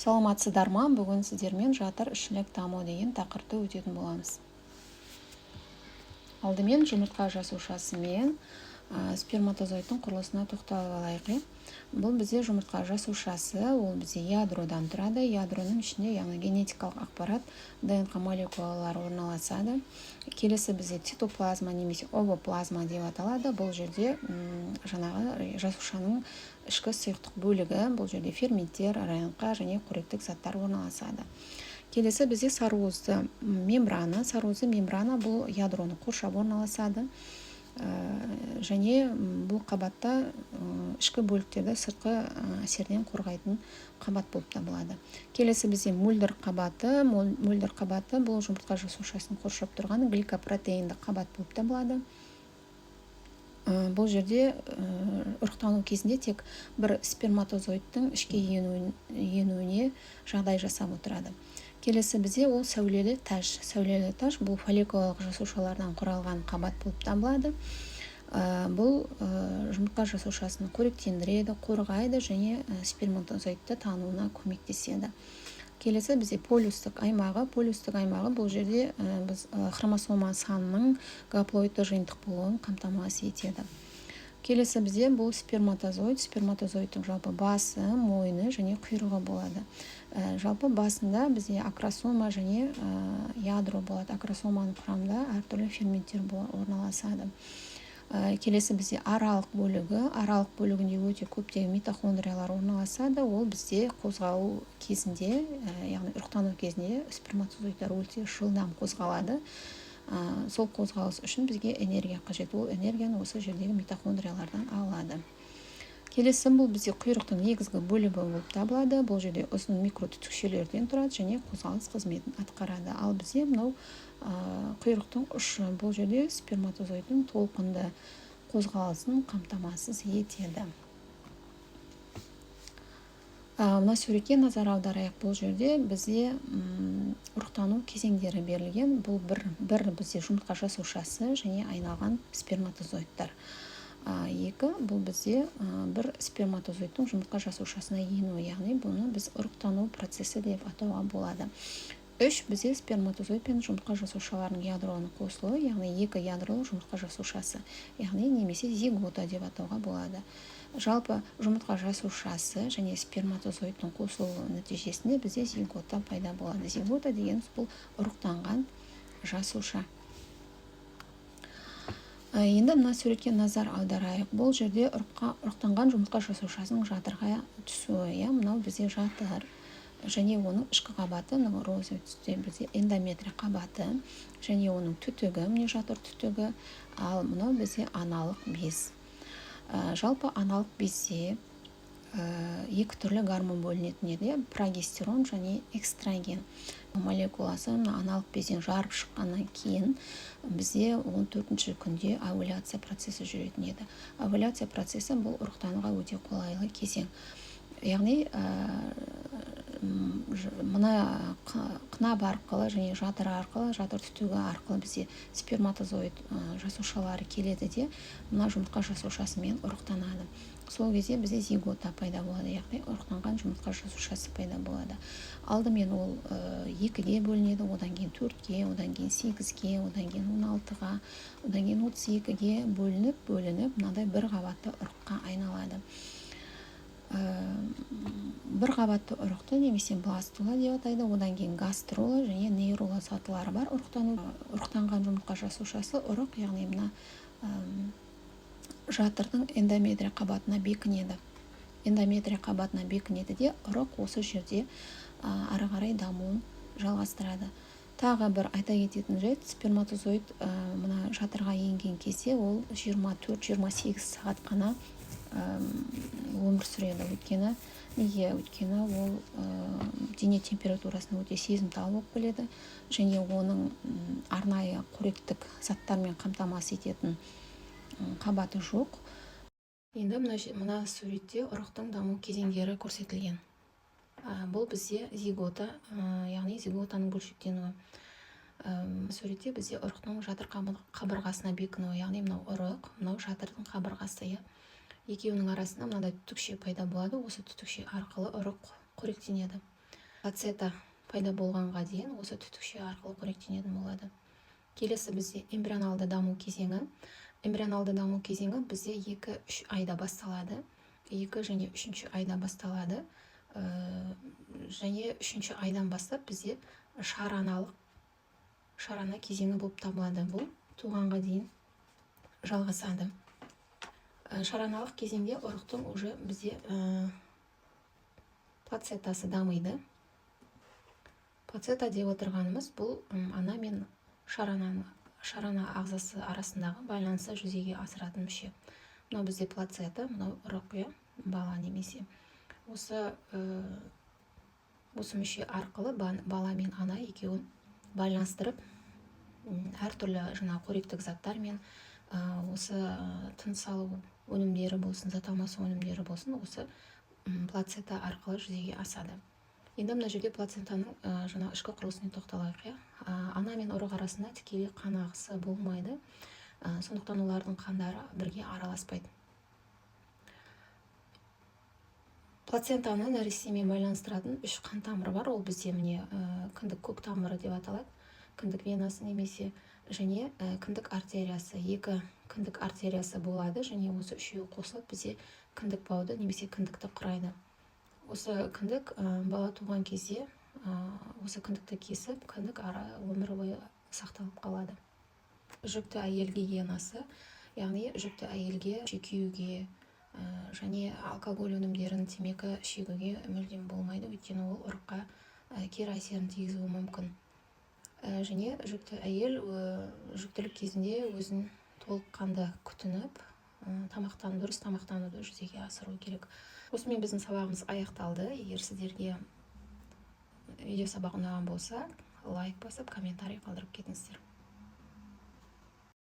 Саламатсыздар ма? Бүгін сіздермен жатыр ішілік даму деген тақырыпты өтетін боламыз. Алдымен жұмыртқа жасушасы мен сперматозоидтың құрылысына тоқталып алайық. Бұл бізде жұмыртқа жасушасы, ол бізде ядродан тұрады. Ядроның ішінде яғни генетикалық ақпарат, ДНК молекулалары орналасады. Келесі бізде цитоплазма немесе овоплазма деп аталады. Бұл жерде жаңағы жасушаның ішкі сұйықтық бөлігі, бұл жерде ферменттер, РНК және қоректік заттар орналасады. Келесі бізде саруызды мембрана. Саруызды мембрана бұл ядроны қоршап орналасады. Және бұл қабатта ішкі бөліктерді сыртқы әсерден қорғайтын қабат болып табылады. Келесі бізде мөлдір қабаты. Мөлдір қабаты бұл жұмыртқа жасушасын қоршап тұрған гликопротеинді қабат болып табылады. Бұл жерде ұрықтану кезінде тек бір сперматозоидтың ішке енуіне жағдай жасап отырады. Келесі бізде ол сәулелі таж. Сәулелі таж бұл фолликулалық жасушалардан құралған қабат болып табылады. Бұл жұмыртқа жасушасын қоректендіреді, қорғайды және сперматозоидты тануына көмектеседі. Келесі бізде полюстік аймағы. Полюстік аймағы бұл жерде біз хромосома санының гаплоидты жиынтық болуын қамтамасыз етеді. Келесі бізде бұл сперматозоид. Сперматозоидтың жалпы басы, мойны және құйрығы болады. Жалпы басында бізде акросома және ядро болады. Акросоманың құрамында әртүрлі ферменттер орналасады. Келесі бізде аралық бөлігі. Аралық бөлігінде өте көптеген митохондриялар орналасады. Ол бізде қозғалу кезінде, яғни ұрықтану кезінде сперматозоидтар өте жылдам қозғалады. Сол қозғалыс үшін бізге энергия қажет. Ол энергияны осы жердегі митохондриялардан алады. Келесі бұл бізде құйрықтың негізгі бөлігі болып табылады. Бұл жерде ұзын микротүтікшелерден тұрады және қозғалыс қызметін атқарады. Ал бізде мынау құйрықтың ұшы, бұл жерде сперматозоидтың толқынды қозғалысын қамтамасыз етеді. Мына суретке назар аударайық. Бұл жерде бізде ұрықтану кезеңдері берілген. Бұл бір бізде жұмыртқа жасушасы және айналған сперматозоидтар. Екі, бұл бізде бір сперматозоидтың жұмыртқа жасушасына енуі, яғни бұны біз ұрықтану процесі деп атауға болады. Үш, бізде сперматозоид пен жұмыртқа жасушаларының ядроның қосылуы, яғни екі ядролы жұмыртқа жасушасы, яғни немесе зигота деп атауға болады. Жалпы жұмыртқа жасушасы және сперматозоидтың қосылуы нәтижесінде бізде зигота пайда болады. Зигота деген бұл ұрықтанған жасуша. Енді мына суретке назар аударайық. Бұл жерде ұрықтанған жұмыртқа жасушасының жатырға түсуі. Мынау бізде жатыр және оның ішкі қабаты, роза түсте бізде эндометрия қабаты және оның түтігі, міне жатыр түтігі. Ал мынау бізде аналық без. Жалпы аналық безде екі түрлі гормон бөлінетін еді, прогестерон және экстраген молекуласы. Аналық безден жарып шыққаннан кейін бізде 14-ші күнде овуляция процесі жүретін еді. Овуляция процесі бұл ұрықтануға өте қолайлы кезең. Яғни мына қынап арқылы және жатыр арқылы, жатыр түтігі арқылы бізде сперматозоид жасушалары келеді де, мына жұмыртқа жасушасымен ұрықтанады. Сол кезде бізде зигота пайда болады, яғни ұрықтанған жұмыртқа жасушасы пайда болады. Алдымен ол 2-ге бөлінеді, одан кейін 4-ге, одан кейін 8-ге, одан кейін 16-ға, одан кейін 32-ге бөлініп, мынадай бір қабатты ұрыққа айналады. Бір қабатты ұрықты немесе бластула деп атайды, одан кейін гастролы және нейролы сатылары бар. Ұрықтанған жұмыртқа жасушасы ұрық, яғни мына жатырдың эндометрия қабатына бекінеді. Эндометрия қабатына бекінеді де, ұрық осы жерде ары қарай дамуын жалғастырады. Тағы бір айта кететін жайт, сперматозоид мына жатырға енген кезде ол 24-28 сағат қана өмір сүреді. Өйткені ол дене температурасына өте сезімтал болып келеді және оның арнайы қоректік заттармен қамтамасыз ететін қабаты жоқ. Енді мына суретте ұрықтың даму кезеңдері көрсетілген. Бұл бізде зигота, яғни зиготаның бөлшектенуі. Суретте бізде ұрықтың жатыр қабырғасына бекінуі, яғни мынау ұрық, мынау жатырдың қабырғасы. Екеуінің арасында мынадай түтікше пайда болады. Осы түтікше арқылы ұрық қоректенеді. плацента пайда болғанға дейін осы түтікше арқылы қоректенетін болады. Келесі бізде эмбрионалды даму кезеңі. Эмбрионалды даму кезеңі бізде 2-3 айда басталады. 2 және 3 айда басталады. Және 3 айдан бастап бізде шарана кезеңі болып табылады. Бұл туғанға дейін жалғасады. Шараналық кезеңде ұрықтың уже бізде плацентасы дамиды. Плацента деп отырғанымыз бұл ана мен шарана ағзасы арасындағы байланысы жүзеге асыратын мүше. Мынау бізде плацента, мынау ұрық, бала немесе. Осы мүше арқылы бала мен ана екеуін байланыстырып, әртүрлі жаңа қоректік заттар мен осы тыныс алу өнімдері болсын, зат алмасу өнімдері болсын, осы плацента арқылы жүзеге асады. Енді мына жерде плацентаның жаңа ішкі құрылысына тоқталайық. Ана мен ұрық арасында тікелей қан ағысы болмайды. Сондықтан олардың қандары бірге араласпайды. Плацентаны нәрестемен байланыстыратын 3 қан тамыры бар. Ол бізде міне кіндік көк тамыры деп аталады. Кіндік венасы немесе және кіндік артериясы. 2 кіндік артериясы болады, және осы үшеуі қосылып бізде кіндік бауды немесе кіндікті құрайды. Осы кіндік бала туған кезде осы кіндікті кесіп, кіндік өмір бойы сақталып қалады. Жүкті әйел гигиенасы, яғни жүкті әйелге күйеуге және алкоголь өнімдерін, темекі шегуге мүлдем болмайды, өйткені ол ұрыққа кері әсерін тигізуі мүмкін. Және жүкті әйел жүктілік кезінде өзін толыққанды күтініп, дұрыс тамақтануды жүзеге асыру керек. Осымен біздің сабағымыз аяқталды. Егер сіздерге видео сабақ ұнаған болса, лайк басып, комментарий қалдырып кетіңіздер.